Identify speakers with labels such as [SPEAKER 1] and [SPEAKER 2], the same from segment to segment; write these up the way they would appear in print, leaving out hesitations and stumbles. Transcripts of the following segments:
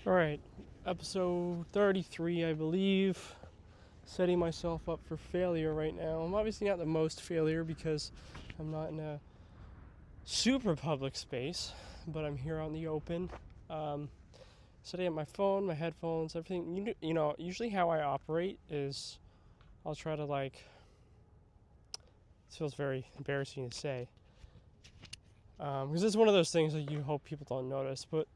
[SPEAKER 1] Alright, episode 33, I believe. Setting myself up for failure right now. I'm obviously not the most failure because I'm not in a super public space, but I'm here out in the open. Setting up my phone, my headphones, everything. Usually how I operate is I'll try to it feels very embarrassing to say. Because it's one of those things that you hope people don't notice, but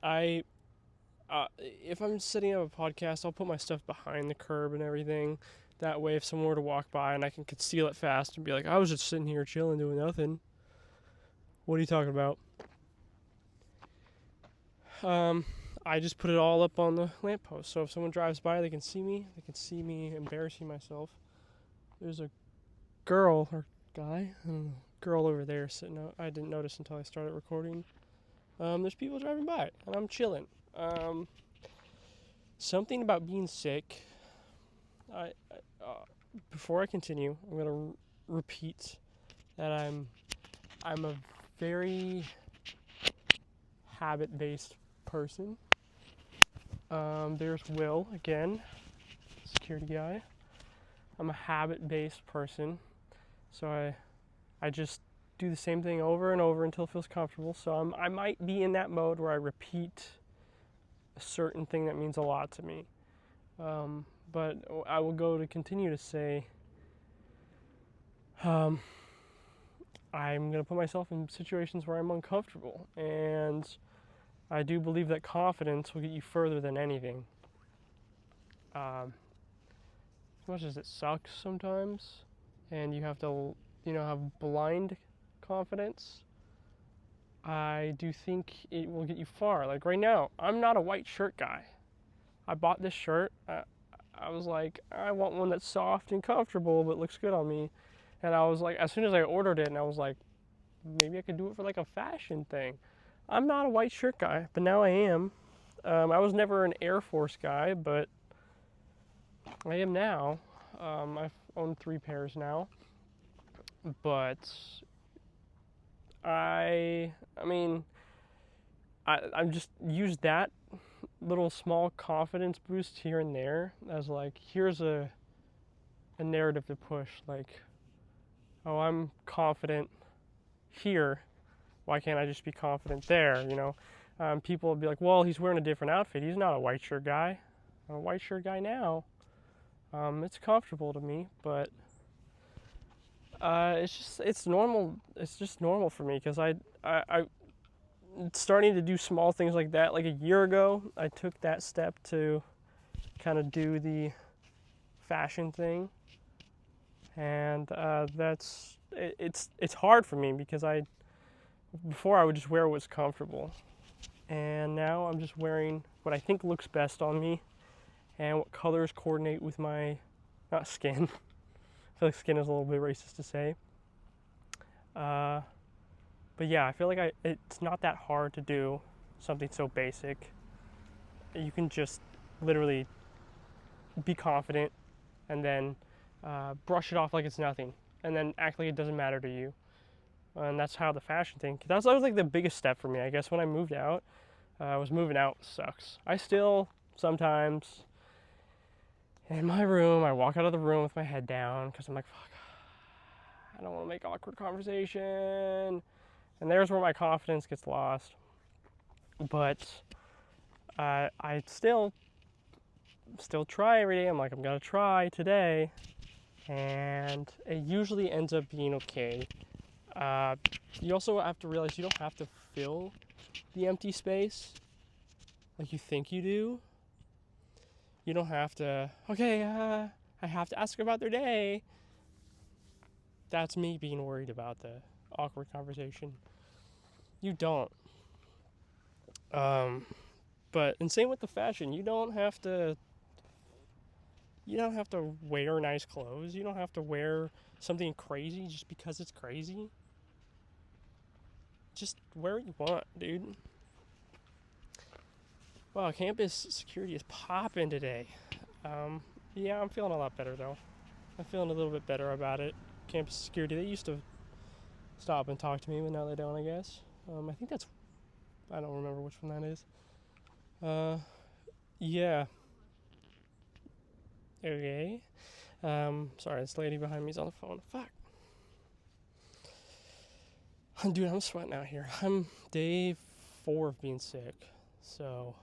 [SPEAKER 1] if I'm setting up a podcast, I'll put my stuff behind the curb and everything. That way, if someone were to walk by and I can conceal it fast and be like, I was just sitting here chilling, doing nothing. What are you talking about? I just put it all up on the lamppost. So if someone drives by, they can see me. They can see me embarrassing myself. There's a girl or guy, I don't know, girl over there sitting out. I didn't notice until I started recording. There's people driving by, and I'm chilling. Something about being sick. Before I continue, I'm gonna repeat that I'm a very habit-based person. There's Will again, security guy. I'm a habit-based person, so I just do the same thing over and over until it feels comfortable. So I might be in that mode where I repeat a certain thing that means a lot to me. But I will go to continue to say, I'm going to put myself in situations where I'm uncomfortable. And I do believe that confidence will get you further than anything. As much as it sucks sometimes, and you have to, have blind confidence, I do think it will get you far. Like right now, I'm not a white shirt guy. I bought this shirt. I was like, I want one that's soft and comfortable but looks good on me. And I was like, as soon as I ordered it, and I was like, maybe I could do it for like a fashion thing. I'm not a white shirt guy, but now I am. I was never an Air Force guy, but I am now. I've owned 3 pairs now. But I'm just used that little small confidence boost here and there as like, here's a narrative to push. Like, oh, I'm confident here. Why can't I just be confident there? People will be like, well, he's wearing a different outfit. He's not a white shirt guy. I'm a white shirt guy now. It's comfortable to me, but it's normal. It's just normal for me because I starting to do small things like that. Like a year ago, I took that step to kind of do the fashion thing, and it's hard for me because before I would just wear what's comfortable, and now I'm just wearing what I think looks best on me and what colors coordinate with my not skin. I feel like skin is a little bit racist to say. But yeah, I feel like it's not that hard to do something so basic. You can just literally be confident and then brush it off like it's nothing, and then act like it doesn't matter to you. And that's how the fashion thing. That was like the biggest step for me, I guess, when I moved out. Moving out sucks. I still sometimes in my room, I walk out of the room with my head down because I'm like, fuck, I don't want to make awkward conversation. And there's where my confidence gets lost. But I still try every day. I'm like, I'm gonna try today, and it usually ends up being okay. You also have to realize you don't have to fill the empty space like you think you do. You don't have to, okay, I have to ask about their day. That's me being worried about the awkward conversation. You don't. And same with the fashion. You don't have to wear nice clothes. You don't have to wear something crazy just because it's crazy. Just wear what you want, dude. Wow, campus security is popping today. Yeah, I'm feeling a lot better though. I'm feeling a little bit better about it. Campus security, they used to stop and talk to me, but now they don't, I guess. I think I don't remember which one that is. Yeah. Okay. Sorry, this lady behind me is on the phone. Fuck. Dude, I'm sweating out here. I'm day 4 of being sick. So,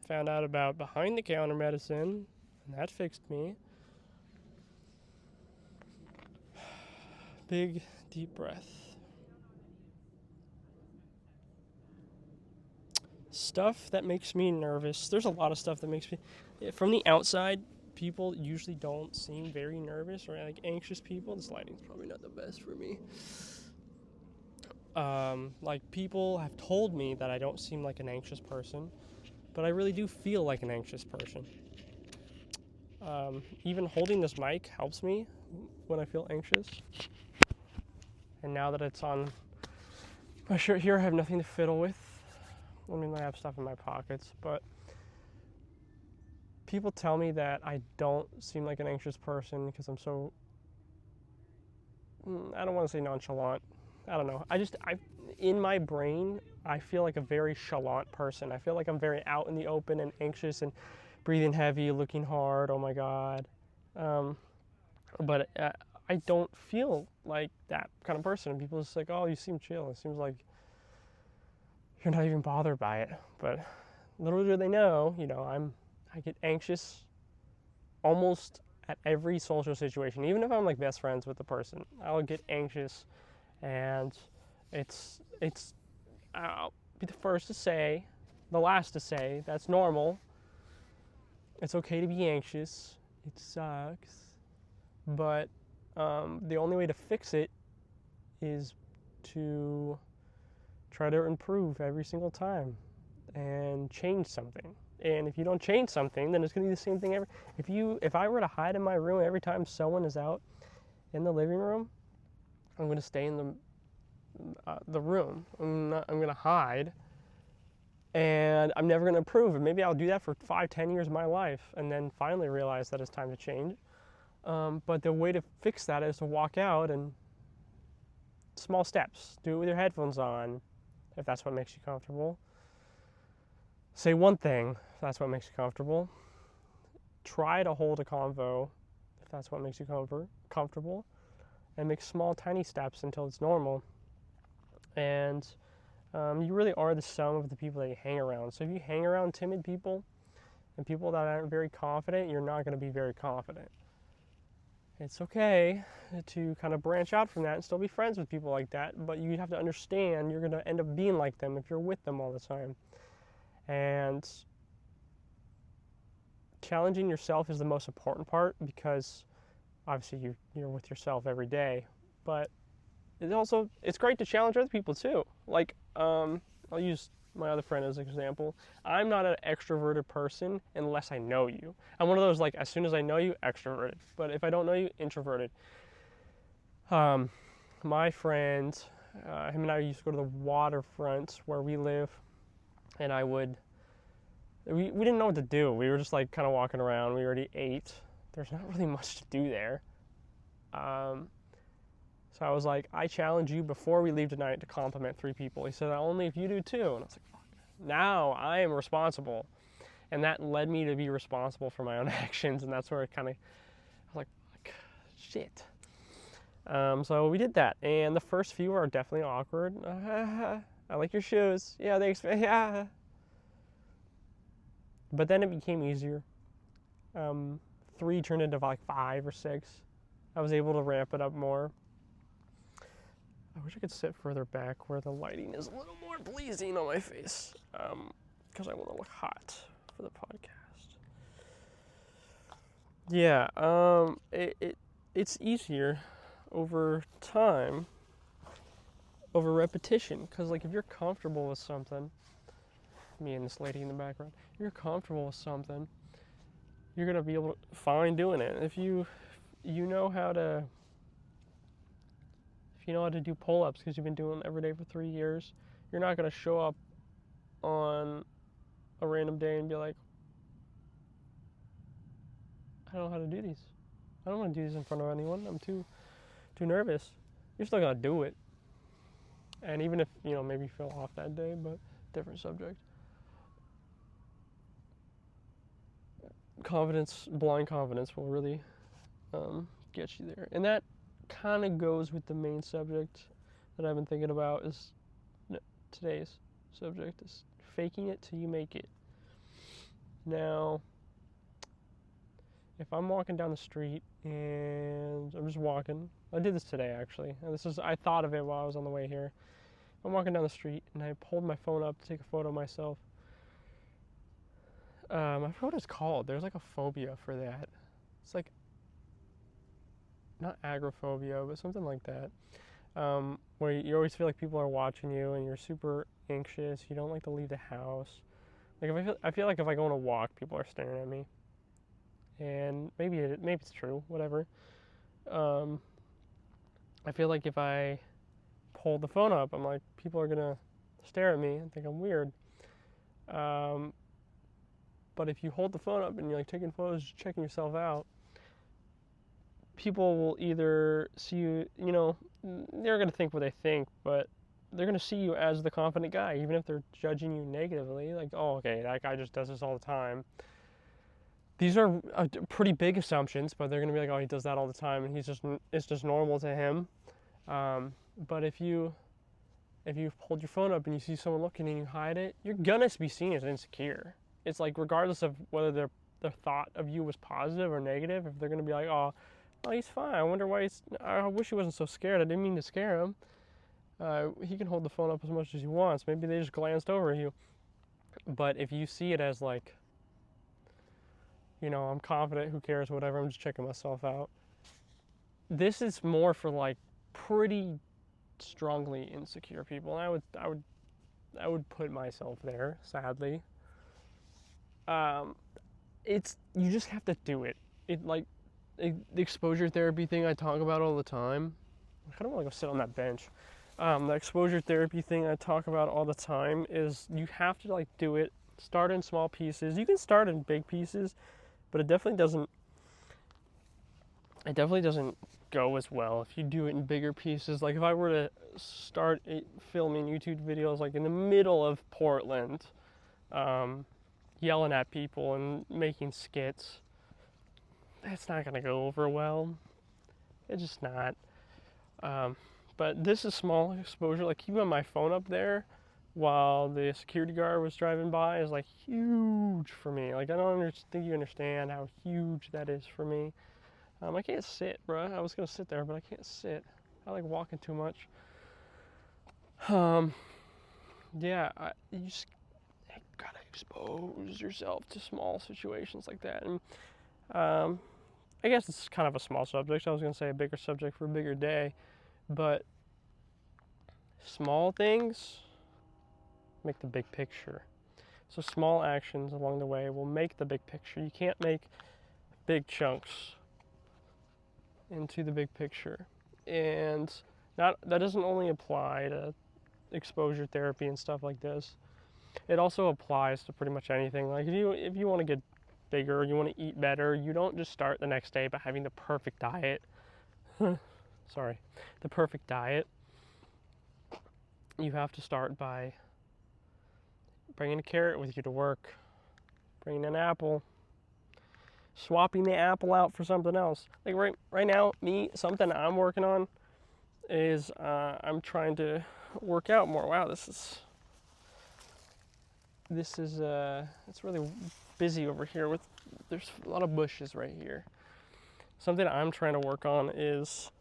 [SPEAKER 1] found out about behind the counter medicine, and that fixed me. Big, deep breath. Stuff that makes me nervous. There's a lot of stuff that makes me. From the outside, people usually don't seem very nervous or like anxious people. This lighting's probably not the best for me. Like people have told me that I don't seem like an anxious person, but I really do feel like an anxious person. Even holding this mic helps me when I feel anxious. And now that it's on my shirt here, I have nothing to fiddle with. I mean, I have stuff in my pockets, but people tell me that I don't seem like an anxious person because I'm so, I don't want to say nonchalant. I don't know. In my brain, I feel like a very chalant person. I feel like I'm very out in the open and anxious and breathing heavy, looking hard. Oh my God. But I don't feel like that kind of person. And people are just like, oh, you seem chill. It seems like you're not even bothered by it. But little do they know, I get anxious almost at every social situation. Even if I'm like best friends with the person, I'll get anxious, and I'll be the first to say, the last to say, that's normal. It's okay to be anxious. It sucks. But the only way to fix it is to try to improve every single time and change something. And if you don't change something, then it's going to be the same thing if I were to hide in my room every time someone is out in the living room, I'm going to stay in the room. I'm going to hide, and I'm never going to improve. And maybe I'll do that for 5-10 years of my life, and then finally realize that it's time to change. But the way to fix that is to walk out and small steps. Do it with your headphones on, if that's what makes you comfortable. Say one thing, if that's what makes you comfortable. Try to hold a convo, if that's what makes you comfortable. And make small, tiny steps until it's normal. And you really are the sum of the people that you hang around. So if you hang around timid people and people that aren't very confident, you're not going to be very confident. It's okay to kind of branch out from that and still be friends with people like that, but you have to understand you're going to end up being like them if you're with them all the time. And challenging yourself is the most important part, because obviously you're with yourself every day, but it's great to challenge other people too. Like, I'll use my other friend as an example. I'm not an extroverted person unless I know you. I'm one of those, like, as soon as I know you, extroverted. But if I don't know you, introverted. My friend, him and I used to go to the waterfront where we live, and we didn't know what to do. We were just like kind of walking around. We already ate. There's not really much to do there. So I was like, I challenge you before we leave tonight to compliment 3 people. He said, only if you do too. And I was like, fuck. Now I am responsible. And that led me to be responsible for my own actions. And that's where it kind of, I was like, shit. So we did that. And the first few are definitely awkward. I like your shoes. Yeah, thanks. Yeah. But then it became easier. 3 turned into like 5 or 6. I was able to ramp it up more. I wish I could sit further back where the lighting is a little more pleasing on my face, because I want to look hot for the podcast. Yeah, it's easier over time, over repetition, because like if you're comfortable with something, me and this lady in the background, if you're comfortable with something, you're gonna be able to fine doing it. If you know how to do pull-ups because you've been doing them every day for 3 years, you're not going to show up on a random day and be like, I don't know how to do these. I don't want to do these in front of anyone. I'm too nervous. You're still going to do it. And even if, maybe you feel off that day, but different subject. blind confidence will really get you there. And that kind of goes with the main subject that I've been thinking about is today's subject is faking it till you make it. Now, if I'm walking down the street and I'm just walking, I did this today actually, and I thought of it while I was on the way here. I'm walking down the street and I pulled my phone up to take a photo of myself. I forgot what it's called. There's like a phobia for that. It's like not agoraphobia, but something like that. Where you always feel like people are watching you and you're super anxious. You don't like to leave the house. Like I feel like if I go on a walk, people are staring at me. And maybe it's true, whatever. I feel like if I hold the phone up, I'm like, people are gonna stare at me and think I'm weird. But if you hold the phone up and you're like taking photos, checking yourself out, people will either see you, they're gonna think what they think, but they're gonna see you as the confident guy, even if they're judging you negatively. Like, oh, okay, that guy just does this all the time. These are pretty big assumptions, but they're gonna be like, oh, he does that all the time, and it's just normal to him. But if you hold your phone up and you see someone looking and you hide it, you're gonna be seen as insecure. It's like regardless of whether their thought of you was positive or negative, if they're gonna be like, oh, he's fine. I wonder why I wish he wasn't so scared. I didn't mean to scare him. He can hold the phone up as much as he wants. Maybe they just glanced over you. But if you see it as like, I'm confident, who cares, whatever, I'm just checking myself out. This is more for like pretty strongly insecure people. And I would put myself there, sadly. You just have to do it. The exposure therapy thing I talk about all the time. I kind of want to go sit on that bench. The exposure therapy thing I talk about all the time is you have to like do it. Start in small pieces. You can start in big pieces, but it definitely doesn't go as well if you do it in bigger pieces. Like if I were to start filming YouTube videos like in the middle of Portland, yelling at people and making skits, that's not gonna go over well. It's just not. But this is small exposure. Like keeping my phone up there while the security guard was driving by is like huge for me. Like I don't think you understand how huge that is for me. I can't sit, bro. I was gonna sit there, but I can't sit. I like walking too much. Yeah, you just gotta expose yourself to small situations like that. And I guess it's kind of a small subject. I was gonna say a bigger subject for a bigger day, but small things make the big picture. So small actions along the way will make the big picture. You can't make big chunks into the big picture. And that doesn't only apply to exposure therapy and stuff like this. It also applies to pretty much anything. Like if you want to get bigger, you want to eat better, you don't just start the next day by having the perfect diet. Sorry, the perfect diet. You have to start by bringing a carrot with you to work, bringing an apple, swapping the apple out for something else. Like right now, something I'm working on is I'm trying to work out more. Wow, it's really busy over here there's a lot of bushes right here. Something I'm trying to work on is,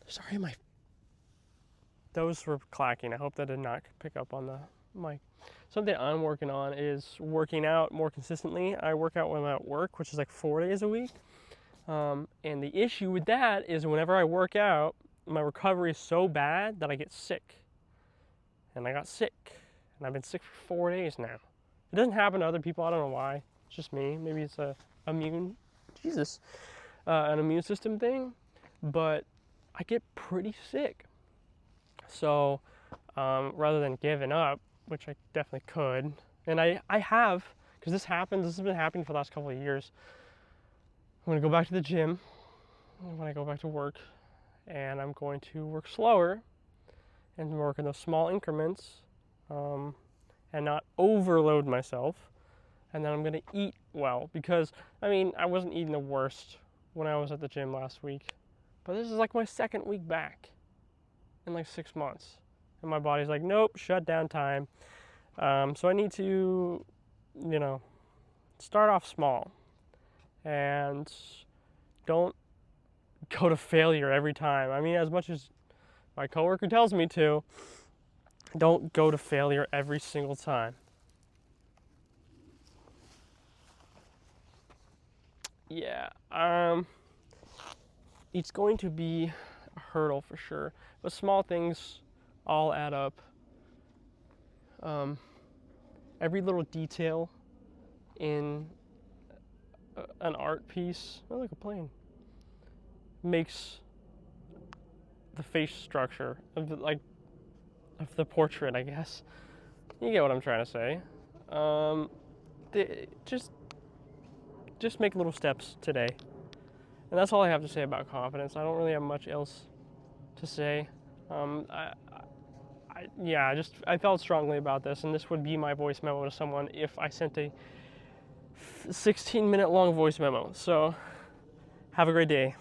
[SPEAKER 1] sorry, those were clacking. I hope that did not pick up on the mic. Something I'm working on is working out more consistently. I work out when I'm at work, which is like 4 days a week. And the issue with that is whenever I work out, my recovery is so bad that I get sick. And I got sick. And I've been sick for 4 days now. It doesn't happen to other people. I don't know why. It's just me. Maybe it's an immune system thing. But I get pretty sick. So rather than giving up, which I definitely could, and I have, because this has been happening for the last couple of years. I'm going to go back to the gym when I go back to work, and I'm going to work slower and work in those small increments and not overload myself. and then I'm gonna eat well, because I mean, I wasn't eating the worst when I was at the gym last week, but this is like my second week back in like 6 months, and my body's like, nope, shut down time. So I need to, start off small, and don't go to failure every time. I mean, as much as my coworker tells me to, don't go to failure every single time. Yeah, it's going to be a hurdle for sure, but small things all add up. Every little detail in an art piece, oh, like a plane, makes the face structure of the portrait, I guess. You get what I'm trying to say. Just make little steps today, and that's all I have to say about confidence. I don't really have much else to say. I felt strongly about this, and this would be my voice memo to someone if I sent a 16-minute long voice memo. So, have a great day.